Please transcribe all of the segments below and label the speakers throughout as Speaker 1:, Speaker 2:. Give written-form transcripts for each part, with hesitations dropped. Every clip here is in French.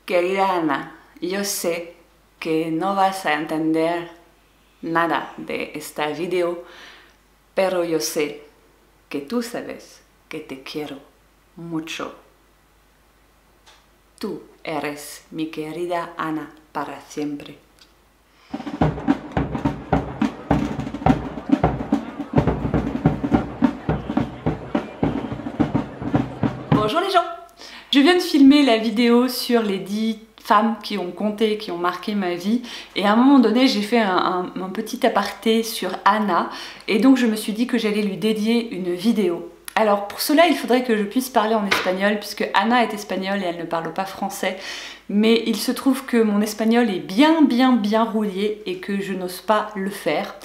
Speaker 1: Querida Ana, yo sé que no vas a entender nada de esta video, pero yo sé que tú sabes que te quiero mucho. Tú eres mi querida Ana para siempre. Bonjour les gens! Je viens de filmer la vidéo sur les 10 femmes qui ont compté, qui ont marqué ma vie, et à un moment donné j'ai fait un petit aparté sur Ana, et donc je me suis dit que j'allais lui dédier une vidéo. Alors pour cela il faudrait que je puisse parler en espagnol, puisque Ana est espagnole et elle ne parle pas français, mais il se trouve que mon espagnol est bien rouillé et que je n'ose pas le faire.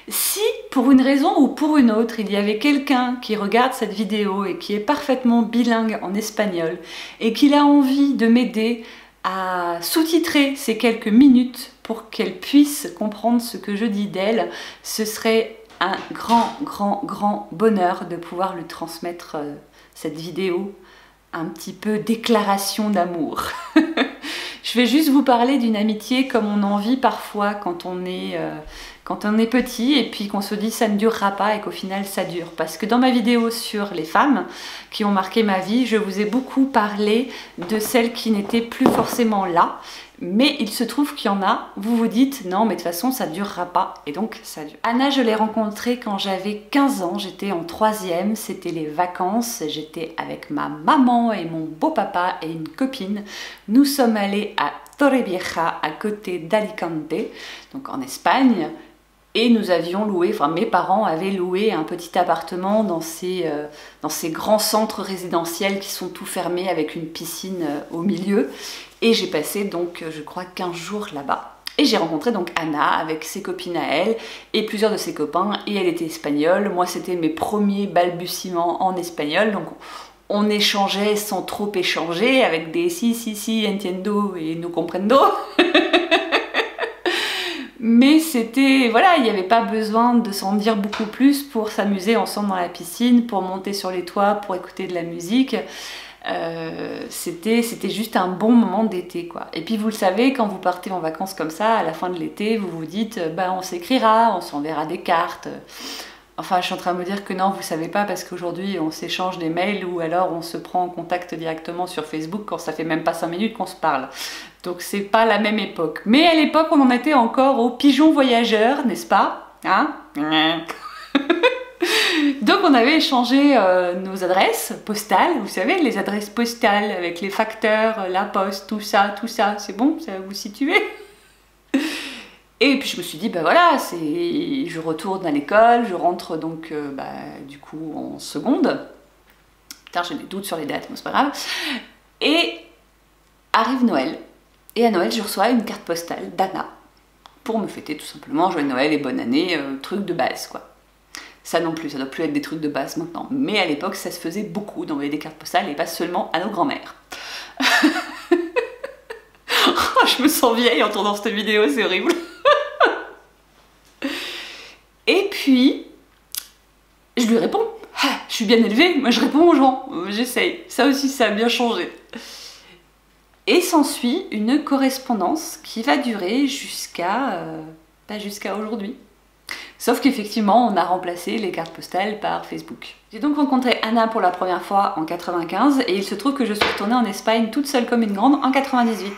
Speaker 1: Si, pour une raison ou pour une autre, il y avait quelqu'un qui regarde cette vidéo et qui est parfaitement bilingue en espagnol et qu'il a envie de m'aider à sous-titrer ces quelques minutes pour qu'elle puisse comprendre ce que je dis d'elle, ce serait un grand bonheur de pouvoir lui transmettre cette vidéo, un petit peu déclaration d'amour. Je vais juste vous parler d'une amitié comme on en vit parfois quand on est petit et puis qu'on se dit ça ne durera pas et qu'au final ça dure. Parce que dans ma vidéo sur les femmes qui ont marqué ma vie, je vous ai beaucoup parlé de celles qui n'étaient plus forcément là. Mais il se trouve qu'il y en a, vous vous dites non mais de toute façon ça durera pas, et donc ça dure. Ana, je l'ai rencontrée quand j'avais 15 ans, j'étais en 3e, c'était les vacances, j'étais avec ma maman et mon beau-papa et une copine. Nous sommes allés à Torrevieja, à côté d'Alicante, donc en Espagne. Et nous avions loué, enfin mes parents avaient loué un petit appartement dans ces grands centres résidentiels qui sont tout fermés avec une piscine au milieu. Et j'ai passé donc je crois 15 jours là-bas. Et j'ai rencontré donc Ana avec ses copines à elle et plusieurs de ses copains, et elle était espagnole. Moi c'était mes premiers balbutiements en espagnol, donc on échangeait sans trop échanger avec des si, entiendo et no comprendo. Mais c'était, voilà, il n'y avait pas besoin de s'en dire beaucoup plus pour s'amuser ensemble dans la piscine, pour monter sur les toits, pour écouter de la musique. C'était juste un bon moment d'été, quoi. Et puis vous le savez, quand vous partez en vacances comme ça, à la fin de l'été, vous vous dites, bah on s'écrira, on s'enverra des cartes. Enfin, je suis en train de me dire que non, vous savez pas, parce qu'aujourd'hui on s'échange des mails ou alors on se prend en contact directement sur Facebook quand ça fait même pas 5 minutes qu'on se parle. Donc c'est pas la même époque. Mais à l'époque, on en était encore aux pigeons voyageurs, n'est-ce pas? Hein? Donc on avait échangé nos adresses postales, vous savez, les adresses postales avec les facteurs, la poste, tout ça, c'est bon, ça va vous situer? Et puis je me suis dit, bah voilà, je retourne à l'école, je rentre donc du coup en seconde. Putain, j'ai des doutes sur les dates, mais c'est pas grave. Et arrive Noël. Et à Noël, je reçois une carte postale d'Ana pour me fêter tout simplement, joyeux Noël et bonne année, truc de base quoi. Ça non plus, ça doit plus être des trucs de base maintenant. Mais à l'époque, ça se faisait beaucoup d'envoyer des cartes postales et pas seulement à nos grands-mères. Oh, je me sens vieille en tournant cette vidéo, c'est horrible. Et puis, je lui réponds. Ah, je suis bien élevée, moi je réponds aux gens, j'essaye. Ça aussi, ça a bien changé. Et s'ensuit une correspondance qui va durer jusqu'à aujourd'hui. Sauf qu'effectivement, on a remplacé les cartes postales par Facebook. J'ai donc rencontré Ana pour la première fois en 95 et il se trouve que je suis retournée en Espagne toute seule comme une grande en 98.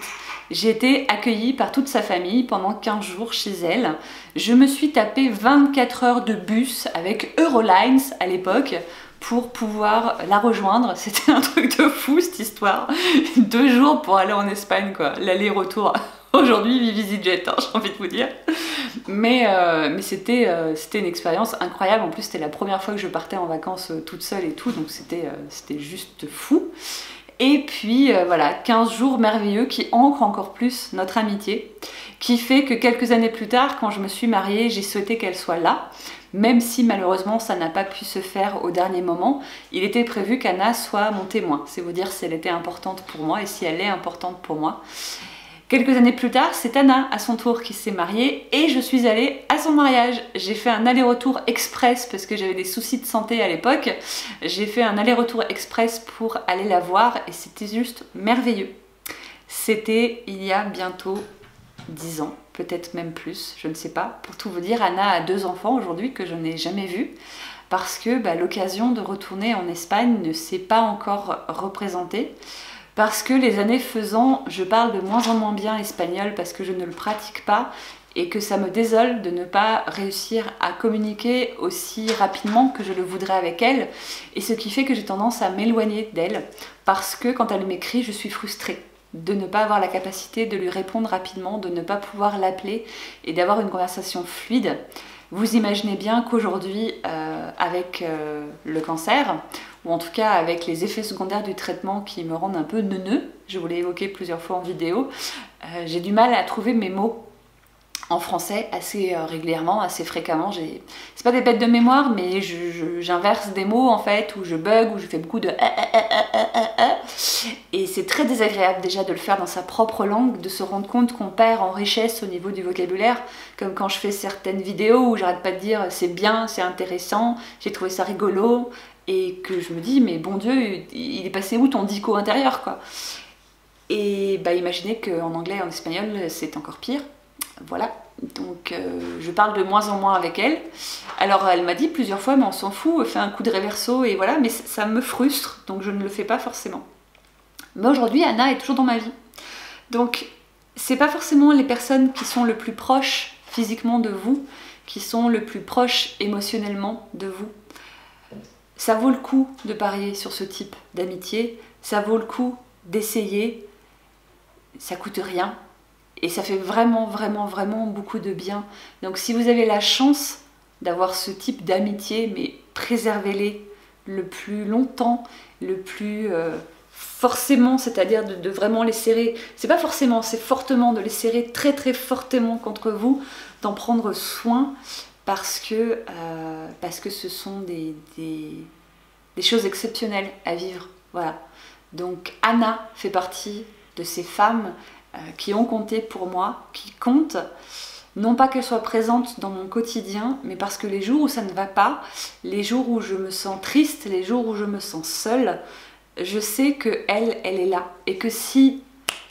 Speaker 1: J'ai été accueillie par toute sa famille pendant 15 jours chez elle. Je me suis tapé 24 heures de bus avec Eurolines à l'époque pour pouvoir la rejoindre. C'était un truc de fou cette histoire. 2 jours pour aller en Espagne quoi, l'aller-retour. Aujourd'hui, vive EasyJet, hein, j'ai envie de vous dire. Mais c'était une expérience incroyable. En plus, c'était la première fois que je partais en vacances toute seule et tout, donc c'était juste fou. Et puis voilà, 15 jours merveilleux qui ancrent encore plus notre amitié, qui fait que quelques années plus tard, quand je me suis mariée, j'ai souhaité qu'elle soit là, même si malheureusement ça n'a pas pu se faire au dernier moment. Il était prévu qu'Ana soit mon témoin, c'est vous dire si elle était importante pour moi et si elle est importante pour moi. Quelques années plus tard, c'est Ana à son tour qui s'est mariée et je suis allée à son mariage. J'ai fait un aller-retour express parce que j'avais des soucis de santé à l'époque. J'ai fait un aller-retour express pour aller la voir et c'était juste merveilleux. C'était il y a bientôt 10 ans, peut-être même plus, je ne sais pas. Pour tout vous dire, Anna a 2 enfants aujourd'hui que je n'ai jamais vus parce que l'occasion de retourner en Espagne ne s'est pas encore représentée. Parce que les années faisant, je parle de moins en moins bien espagnol parce que je ne le pratique pas et que ça me désole de ne pas réussir à communiquer aussi rapidement que je le voudrais avec elle. Et ce qui fait que j'ai tendance à m'éloigner d'elle parce que quand elle m'écrit, je suis frustrée de ne pas avoir la capacité de lui répondre rapidement, de ne pas pouvoir l'appeler et d'avoir une conversation fluide. Vous imaginez bien qu'aujourd'hui, avec le cancer, ou en tout cas avec les effets secondaires du traitement qui me rendent un peu neuneux, je vous l'ai évoqué plusieurs fois en vidéo, j'ai du mal à trouver mes mots en français assez régulièrement, assez fréquemment. C'est pas des bêtes de mémoire, mais j'inverse des mots en fait, ou je bug, ou je fais beaucoup de et c'est très désagréable déjà de le faire dans sa propre langue, de se rendre compte qu'on perd en richesse au niveau du vocabulaire, comme quand je fais certaines vidéos où j'arrête pas de dire c'est bien, c'est intéressant, j'ai trouvé ça rigolo, et que je me dis mais bon Dieu, il est passé où ton dico intérieur quoi. Et imaginez qu'en anglais et en espagnol c'est encore pire. Voilà, donc je parle de moins en moins avec elle. Alors elle m'a dit plusieurs fois mais on s'en fout, fais un coup de reverso et voilà, mais ça me frustre, donc je ne le fais pas forcément. Mais aujourd'hui Anna est toujours dans ma vie. Donc c'est pas forcément les personnes qui sont le plus proches physiquement de vous, qui sont le plus proches émotionnellement de vous. Ça vaut le coup de parier sur ce type d'amitié, ça vaut le coup d'essayer, ça coûte rien. Et ça fait vraiment, vraiment, vraiment beaucoup de bien. Donc si vous avez la chance d'avoir ce type d'amitié, mais préservez-les le plus longtemps, le plus forcément, c'est-à-dire de vraiment les serrer. C'est pas forcément, c'est fortement de les serrer très très fortement contre vous, d'en prendre soin parce que ce sont des choses exceptionnelles à vivre. Voilà. Donc Anna fait partie de ces femmes qui ont compté pour moi, qui comptent, non pas qu'elles soient présentes dans mon quotidien, mais parce que les jours où ça ne va pas, les jours où je me sens triste, les jours où je me sens seule, je sais que elle est là. Et que si,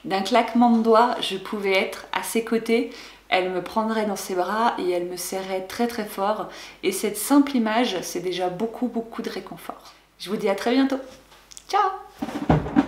Speaker 1: d'un claquement de doigts, je pouvais être à ses côtés, elle me prendrait dans ses bras et elle me serrait très très fort. Et cette simple image, c'est déjà beaucoup beaucoup de réconfort. Je vous dis à très bientôt. Ciao!